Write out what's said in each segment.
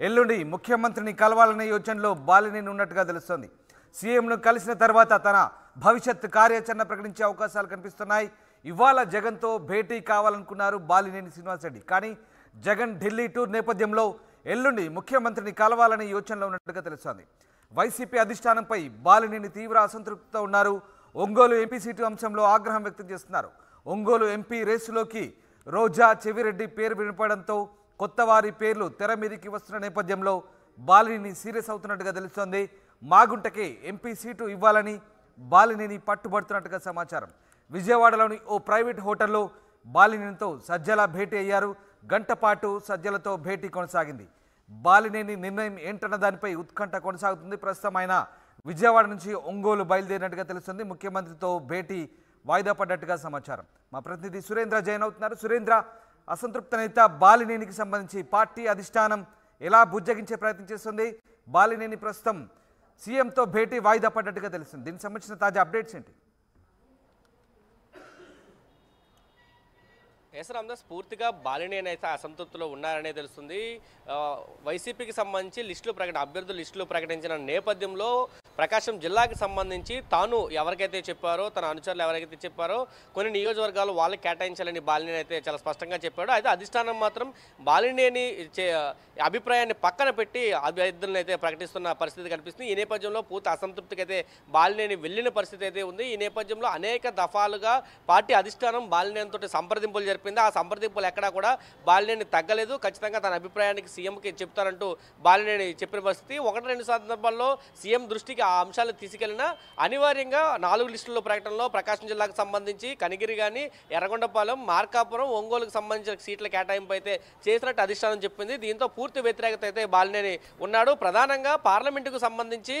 ఎల్లుండి ముఖ్యమంత్రిని కలవాలనే యోచనలో బాలినేని ఉన్నట్టుగా తెలుస్తోంది. సీఎంను కలిసిన తర్వాత తన భవిష్యత్ కార్యాచరణ ప్రకటించే అవకాశాలు కనిపిస్తున్నాయి. ఇవాళ జగన్తో భేటీ కావాలనుకున్నారు బాలినేని శ్రీనివాసరెడ్డి. కానీ జగన్ ఢిల్లీ టూర్ నేపథ్యంలో ఎల్లుండి ముఖ్యమంత్రిని కలవాలనే యోచనలో ఉన్నట్టుగా తెలుస్తోంది. వైసీపీ అధిష్టానంపై బాలినేని తీవ్ర అసంతృప్తితో ఉన్నారు. ఒంగోలు ఎంపీ సీటు అంశంలో ఆగ్రహం వ్యక్తం చేస్తున్నారు. ఒంగోలు ఎంపీ రేసులోకి రోజా చెవిరెడ్డి పేరు వినపడంతో కొత్త వారి పేర్లు తెర మీదకి వస్తున్న నేపథ్యంలో బాలినేని సీరియస్ అవుతున్నట్టుగా తెలుస్తోంది. మాగుంటకే ఎంపీ సీటు ఇవ్వాలని బాలినేని పట్టుబడుతున్నట్టుగా సమాచారం. విజయవాడలోని ఓ ప్రైవేట్ హోటల్లో బాలినేనితో సజ్జల భేటీ అయ్యారు. గంట పాటు సజ్జలతో భేటీ కొనసాగింది. బాలినేని నిర్ణయం ఏంటన్న దానిపై ఉత్కంఠ కొనసాగుతుంది. ప్రస్తుతం ఆయన విజయవాడ నుంచి ఒంగోలు బయలుదేరినట్టుగా తెలుస్తుంది. ముఖ్యమంత్రితో భేటీ వాయిదా పడ్డట్టుగా సమాచారం. మా ప్రతినిధి సురేంద్ర జైన్ అవుతున్నారు. సురేంద్ర, అసంతృప్త నేత బాలినేనికి సంబంధించి పార్టీ అధిష్టానం ఎలా బుజ్జగించే ప్రయత్నం చేస్తుంది? బాలినేని ప్రస్తుతం సీఎంతో భేటీ వాయిదా పడ్డట్టుగా తెలుస్తుంది. దీనికి సంబంధించిన తాజా అప్డేట్స్ ఏంటి? రామదాస్ పూర్తిగా బాలినేని అయితే అసంతృప్తిలో ఉన్నారనే తెలుస్తుంది. వైసీపీకి సంబంధించి అభ్యర్థుల లిస్టులు ప్రకటించిన నేపథ్యంలో ప్రకాశం జిల్లాకి సంబంధించి తాను ఎవరికైతే చెప్పారో, తన అనుచరులు ఎవరికైతే చెప్పారో కొన్ని నియోజకవర్గాలు వాళ్ళకి కేటాయించాలని బాలినేని అయితే చాలా స్పష్టంగా చెప్పాడు. అయితే అధిష్టానం మాత్రం బాలినేని అభిప్రాయాన్ని పక్కన పెట్టి అభ్యర్థులను అయితే ప్రకటిస్తున్న పరిస్థితి కనిపిస్తుంది. ఈ నేపథ్యంలో పూర్తి అసంతృప్తికి అయితే బాలినేని వెళ్ళిన పరిస్థితి అయితే ఉంది. ఈ నేపథ్యంలో అనేక దఫాలుగా పార్టీ అధిష్టానం బాలినేనితో సంప్రదింపులు జరిపింది. ఆ సంప్రదింపులు ఎక్కడా కూడా బాలినేని తగ్గలేదు. ఖచ్చితంగా తన అభిప్రాయానికి సీఎంకి చెప్తారంటూ బాలినేని చెప్పిన పరిస్థితి. 1-2 సందర్భాల్లో సీఎం దృష్టికి ఆ అంశాలు తీసుకెళ్లినా అనివార్యంగా 4 లిస్టుల ప్రకటనలో ప్రకాశం జిల్లాకు సంబంధించి కనిగిరి కానీ, ఎర్రగొండపాలెం, మార్కాపురం, ఒంగోలుకు సంబంధించిన సీట్ల కేటాయింపు అయితే చేసినట్టు అధిష్టానం చెప్పింది. దీంతో పూర్తి వ్యతిరేకత అయితే బాలినేని ఉన్నాడు. ప్రధానంగా పార్లమెంటుకు సంబంధించి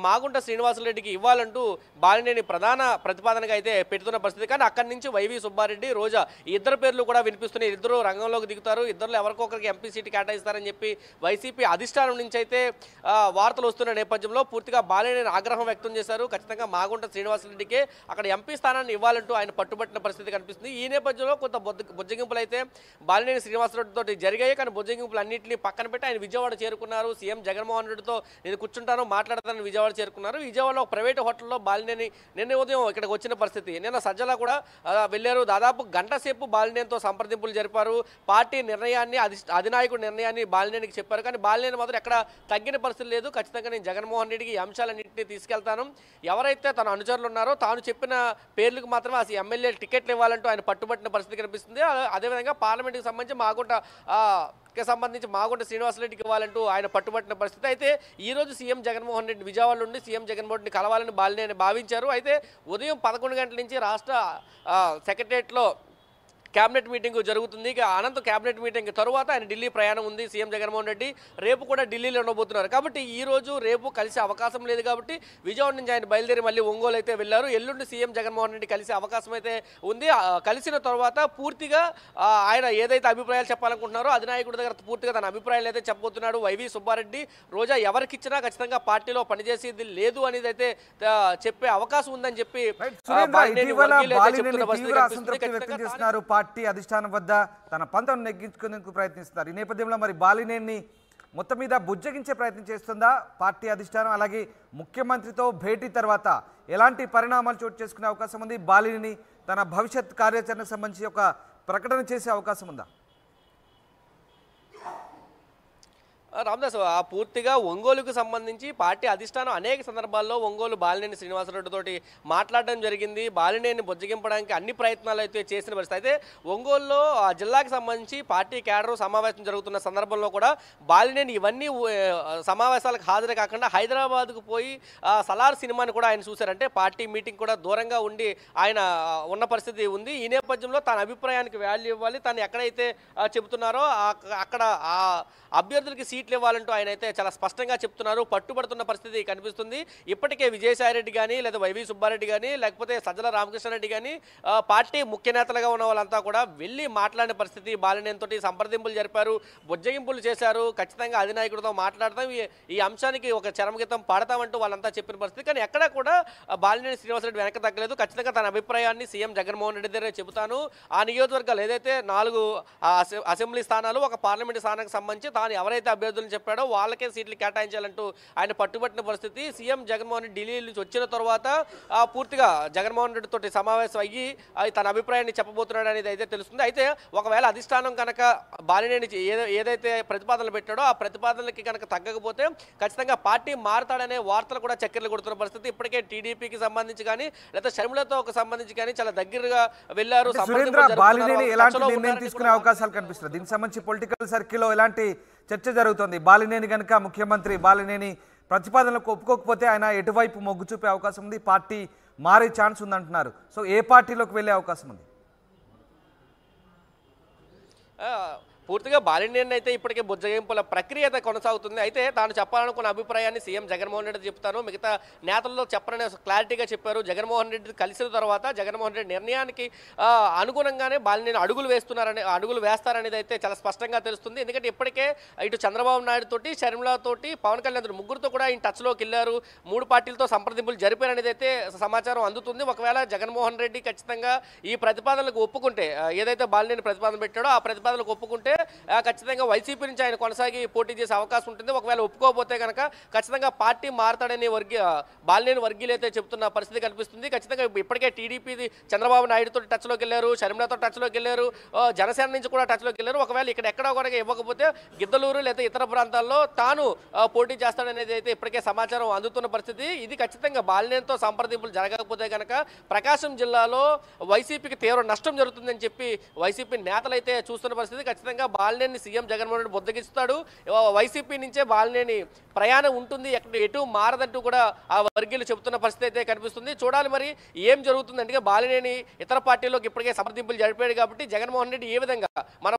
మాగుంట శ్రీనివాసరెడ్డికి ఇవ్వాలంటూ బాలినేని ప్రధాన ప్రతిపాదనగా అయితే పెడుతున్న పరిస్థితి. కానీ అక్కడి నుంచి వైవి సుబ్బారెడ్డి, రోజా ఈ ఇద్దరు పేర్లు కూడా వినిపిస్తున్నాయి. ఇద్దరు రంగంలోకి దిగుతారు. ఇద్దరు ఎవరికొకరికి ఎంపీ సీటు కేటాయిస్తారని చెప్పి వైసీపీ అధిష్టానం నుంచి అయితే వార్తలు వస్తున్న నేపథ్యంలో పూర్తిగా బాలినేని ఆగ్రహం వ్యక్తం చేశారు. ఖచ్చితంగా మాగుంట శ్రీనివాసరెడ్డికే అక్కడ ఎంపీ స్థానాన్ని ఇవ్వాలంటూ ఆయన పట్టుబట్టిన పరిస్థితి కనిపిస్తుంది. ఈ నేపథ్యంలో కొంత బుజ్జగింపులు అయితే బాలినేని శ్రీనివాసరెడ్డితో జరిగాయి. కానీ బుజ్జగింపులు అన్నింటినీ పక్కన పెట్టి ఆయన విజయవాడ చేరుకున్నారు. సీఎం జగన్మోహన్ రెడ్డితో నేను కూర్చుంటాను, మాట్లాడతానని విజయవాడ చేరుకున్నారు. విజయవాడలో ఒక ప్రైవేట్ హోటల్లో బాలినేని నిన్న ఉదయం ఇక్కడికి వచ్చిన పరిస్థితి. నిన్న సజ్జల కూడా వెళ్ళారు. దాదాపు గంట సేపు బాలినేనితో సంప్రదింపులు జరిపారు. పార్టీ నిర్ణయాన్ని, అధినాయకుడి నిర్ణయాన్ని బాలినేనికి చెప్పారు. కానీ బాలినేని మాత్రం ఎక్కడ తగ్గిన పరిస్థితి లేదు. ఖచ్చితంగా నేను జగన్మోహన్ రెడ్డికి ఈ అంశాలన్నింటినీ తీసుకెళ్తాను, ఎవరైతే తన అనుచరులు ఉన్నారో తాను చెప్పిన పేర్లకు మాత్రమే ఆ ఎమ్మెల్యే టికెట్లు ఇవ్వాలంటూ ఆయన పట్టుబట్టిన పరిస్థితి కనిపిస్తుంది. అదేవిధంగా పార్లమెంట్కి సంబంధించి మాగుంట శ్రీనివాసరెడ్డికి ఇవ్వాలంటూ ఆయన పట్టుబట్టిన పరిస్థితి. అయితే ఈరోజు సీఎం జగన్మోహన్ రెడ్డి విజయవాడ నుండి సీఎం జగన్మోహన్ రెడ్డిని కలవాలని బాలినేని భావించారు. అయితే ఉదయం 11 గంటల నుంచి రాష్ట్ర సెక్రటరియట్లో క్యాబినెట్ మీటింగ్ జరుగుతుంది. అనంతరం క్యాబినెట్ మీటింగ్ తరువాత ఆయన ఢిల్లీ ప్రయాణం ఉంది. సీఎం జగన్మోహన్ రెడ్డి రేపు కూడా ఢిల్లీలో ఉండబోతున్నారు. కాబట్టి ఈ రోజు రేపు కలిసే అవకాశం లేదు. కాబట్టి విజయవాడ నుంచి ఆయన బయలుదేరి మళ్ళీ ఒంగోలు అయితే వెళ్ళారు. ఎల్లుండి సీఎం జగన్మోహన్ రెడ్డి కలిసే అవకాశం అయితే ఉంది. కలిసిన తర్వాత పూర్తిగా ఆయన ఏదైతే అభిప్రాయాలు చెప్పాలనుకుంటున్నారో అధినాయకుడి దగ్గర పూర్తిగా తన అభిప్రాయాలు అయితే చెప్పబోతున్నాడు. వైవి సుబ్బారెడ్డి, రోజా ఎవరికిచ్చినా ఖచ్చితంగా పార్టీలో పనిచేసేది లేదు అనేది అయితే చెప్పే అవకాశం ఉందని చెప్పి పార్టీ అధిష్టానం వద్ద తన పంతం నెగ్గించుకునేందుకు ప్రయత్నిస్తున్నారు. ఈ నేపథ్యంలో మరి బాలినేని మొత్తం మీద బుజ్జగించే ప్రయత్నం చేస్తుందా పార్టీ అధిష్టానం? అలాగే ముఖ్యమంత్రితో భేటీ తర్వాత ఎలాంటి పరిణామాలు చోటు చేసుకునే అవకాశం ఉంది? బాలినేని తన భవిష్యత్ కార్యాచరణకు సంబంధించి ఒక ప్రకటన చేసే అవకాశం ఉందా? రామదాస్, పూర్తిగా ఒంగోలుకు సంబంధించి పార్టీ అధిష్టానం అనేక సందర్భాల్లో ఒంగోలు బాలినేని శ్రీనివాసరెడ్డితోటి మాట్లాడడం జరిగింది. బాలినేని బుజ్జగింపడానికి అన్ని ప్రయత్నాలు అయితే చేసిన పరిస్థితి. అయితే ఒంగోలులో ఆ జిల్లాకు సంబంధించి పార్టీ క్యాడర్ సమావేశం జరుగుతున్న సందర్భంలో కూడా బాలినేని ఇవన్నీ సమావేశాలకు హాజరు కాకుండా హైదరాబాద్కు పోయి సలార్ సినిమాని కూడా ఆయన చూశారంటే పార్టీ మీటింగ్ కూడా దూరంగా ఉండి ఆయన ఉన్న పరిస్థితి ఉంది. ఈ నేపథ్యంలో తన అభిప్రాయానికి వాల్యూ ఇవ్వాలి, తను ఎక్కడైతే చెబుతున్నారో అక్కడ అభ్యర్థులకి సీట్లు ఇవ్వాలంటూ ఆయన అయితే చాలా స్పష్టంగా చెప్తున్నారు. పట్టుబడుతున్న పరిస్థితి కనిపిస్తుంది. ఇప్పటికే విజయసాయిరెడ్డి కానీ, లేదా వైవి సుబ్బారెడ్డి కానీ, లేకపోతే సజ్జల రామకృష్ణారెడ్డి కానీ పార్టీ ముఖ్య నేతలుగా ఉన్న వాళ్ళంతా కూడా వెళ్ళి మాట్లాడిన పరిస్థితి. బాలినేనితో సంప్రదింపులు జరిపారు, బుజ్జగింపులు చేశారు. ఖచ్చితంగా అధినాయకుడితో మాట్లాడతాం, ఈ అంశానికి ఒక చరమగీతం పాడతామంటూ వాళ్ళంతా చెప్పిన పరిస్థితి. కానీ ఎక్కడా కూడా బాలినేని శ్రీనివాసరెడ్డి వెనక తగ్గలేదు. ఖచ్చితంగా తన అభిప్రాయాన్ని సీఎం జగన్మోహన్ రెడ్డి దగ్గర చెబుతాను. ఆ నియోజకవర్గాలు ఏదైతే 4 అసెంబ్లీ స్థానాలు, ఒక పార్లమెంటు స్థానానికి సంబంధించి తాను ఎవరైతే అభ్యర్థులు అభ్యర్థులను చెప్పాడో వాళ్ళకే సీట్లు కేటాయించాలంటూ ఆయన పట్టుబట్టిన పరిస్థితి. సీఎం జగన్మోహన్ రెడ్డి ఢిల్లీ నుంచి వచ్చిన తర్వాత పూర్తిగా జగన్మోహన్ రెడ్డి తోటి సమావేశం అయ్యి తన అభిప్రాయాన్ని చెప్పబోతున్నాడు అనేది అయితే తెలుస్తుంది. అయితే ఒకవేళ అధిష్టానం కనుక బాలినేని ఏదైతే ప్రతిపాదనలు పెట్టాడో ఆ ప్రతిపాదనలకి కనుక తగ్గకపోతే ఖచ్చితంగా పార్టీ మారతాడనే వార్తలు కూడా చక్కెరలు కొడుతున్న పరిస్థితి. ఇప్పటికే టీడీపీకి సంబంధించి కానీ లేదా షర్మిలతో సంబంధించి కానీ చాలా దగ్గరగా వెళ్లారు. బాలినేని ఎలాంటి నిర్ణయం తీసుకునే అవకాశాలు కనిపిస్తుంది? దీనికి సంబంధించి పొలిటికల్ సర్కిల్లో ఎలాంటి చర్చ జరుగుతుంది? బాలినేని కనుక ముఖ్యమంత్రి బాలినేని ప్రతిపాదనలకు ఒప్పుకోకపోతే ఆయన ఎటువైపు మొగ్గు చూపే అవకాశం ఉంది? పార్టీ మారే ఛాన్స్ ఉందంటున్నారు. సో ఏ పార్టీలోకి వెళ్ళే అవకాశం ఉంది? పూర్తిగా బాలినేని అయితే ఇప్పటికే బుజ్జగింపుల ప్రక్రియ అయితే కొనసాగుతుంది. అయితే తాను చెప్పాలనుకున్న అభిప్రాయాన్ని సీఎం జగన్మోహన్ రెడ్డి చెప్తాను, మిగతా నేతల్లో చెప్పరనే క్లారిటీగా చెప్పారు. జగన్మోహన్ రెడ్డి కలిసిన తర్వాత జగన్మోహన్ రెడ్డి నిర్ణయానికి అనుగుణంగానే బాలినేని అడుగులు వేస్తారనేది అయితే చాలా స్పష్టంగా తెలుస్తుంది. ఎందుకంటే ఇప్పటికే ఇటు చంద్రబాబు నాయుడు తోటి, షర్మిలతోటి, పవన్ కళ్యాణ్ ముగ్గురుతో కూడా ఆయన టచ్లోకి వెళ్ళారు. 3 పార్టీలతో సంప్రదింపులు జరిపారనేది అయితే సమాచారం అందుతుంది. ఒకవేళ జగన్మోహన్ రెడ్డి ఖచ్చితంగా ఈ ప్రతిపాదనలకు ఒప్పుకుంటే, ఏదైతే బాలినేని ప్రతిపాదన పెట్టాడో ఆ ప్రతిపాదనలకు ఒప్పుకుంటే ఖచ్చితంగా వైసీపీ నుంచి ఆయన కొనసాగి పోటీ చేసే అవకాశం ఉంటుంది. ఒకవేళ ఒప్పుకోకపోతే కనుక ఖచ్చితంగా పార్టీ మారతాడని బాలినేని వర్గీయులు అయితే చెప్తున్న పరిస్థితి కనిపిస్తుంది. ఖచ్చితంగా ఇప్పటికే టీడీపీ చంద్రబాబు నాయుడుతో టచ్లోకి వెళ్ళారు, షర్మిలతో టచ్లోకి వెళ్ళారు, జనసేన నుంచి కూడా టచ్లోకి వెళ్ళారు. ఒకవేళ ఇక్కడ ఎక్కడో కూడా ఇవ్వకపోతే గిద్దలూరు లేదా ఇతర ప్రాంతాల్లో తాను పోటీ చేస్తాడనేది అయితే ఇప్పటికే సమాచారం అందుతున్న పరిస్థితి. ఇది ఖచ్చితంగా బాలినేనితో సంప్రదింపులు జరగకపోతే కనుక ప్రకాశం జిల్లాలో వైసీపీకి తీవ్ర నష్టం జరుగుతుందని చెప్పి వైసీపీ నేతలు అయితే చూస్తున్న పరిస్థితి. ఖచ్చితంగా బాలినేని సీఎం జగన్మోహన్ రెడ్డి బుద్ధగిస్తాడు. వైసీపీ నుంచే బాలినేని ప్రయాణం ఉంటుంది, ఎటు మారదంటూ కూడా ఆ వర్గీయులు చెబుతున్న పరిస్థితి అయితే కనిపిస్తుంది. చూడాలి మరి ఏం జరుగుతుంది. అంటే బాలినేని ఇతర పార్టీలోకి ఇప్పటికే సంప్రదింపులు జరిపాడు కాబట్టి జగన్మోహన్ రెడ్డి ఏ విధంగా మనం